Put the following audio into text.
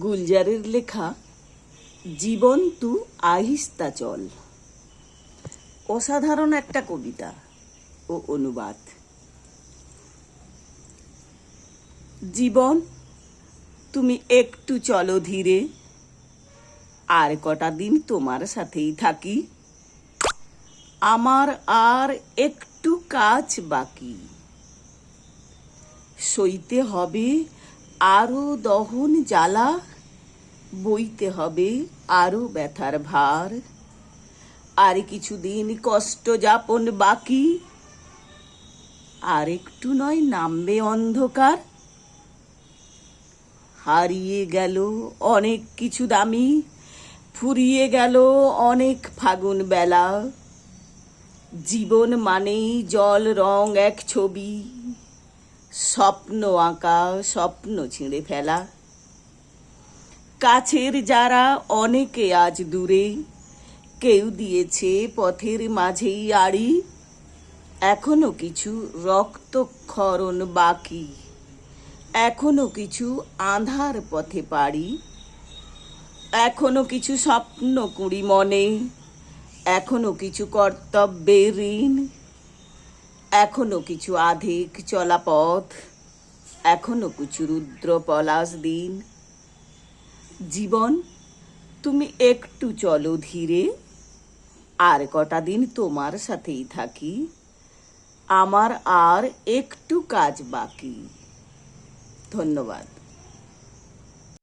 গুলজারের লেখা জীবন তু আহিস্তা চল। অসাধারণ একটা কবিতা ও অনুবাদ। জীবন তুমি একটু চলো ধীরে, আর কটা দিন তোমার সাথেই থাকি। আমার আর একটু কাজ বাকি, সইতে হবে আরো দহন জ্বালা, বইতে হবে আরো ব্যথার ভার। আর কিছুদিন কষ্ট যাপন বাকি, আর একটু নয় নামবে অন্ধকার। হারিয়ে গেল অনেক কিছু দামি, ফুরিয়ে গেল অনেক ফাগুন বেলা। জীবন মানেই জল রং এক ছবি, স্বপ্ন আঁকা স্বপ্ন ছিঁড়ে ফেলা। কাছের যারা অনেকে আজ দূরে, কেউ দিয়েছে পথের মাঝেই আড়ি। এখনো কিছু রক্তক্ষরণ বাকি, এখনো কিছু আঁধার পথে পাড়ি। এখনো কিছু স্বপ্ন কুঁড়ি মনে, এখনো কিছু কর্তব্যের ঋণ। এখনো কিছু আধিক চলা পথ, এখনো কিছু রুদ্র পলাশ দিন। জীবন তুমি একটু চলো ধীরে, আর কটা দিন তোমার সাথেই থাকি। আমার আর একটু কাজ বাকি। ধন্যবাদ।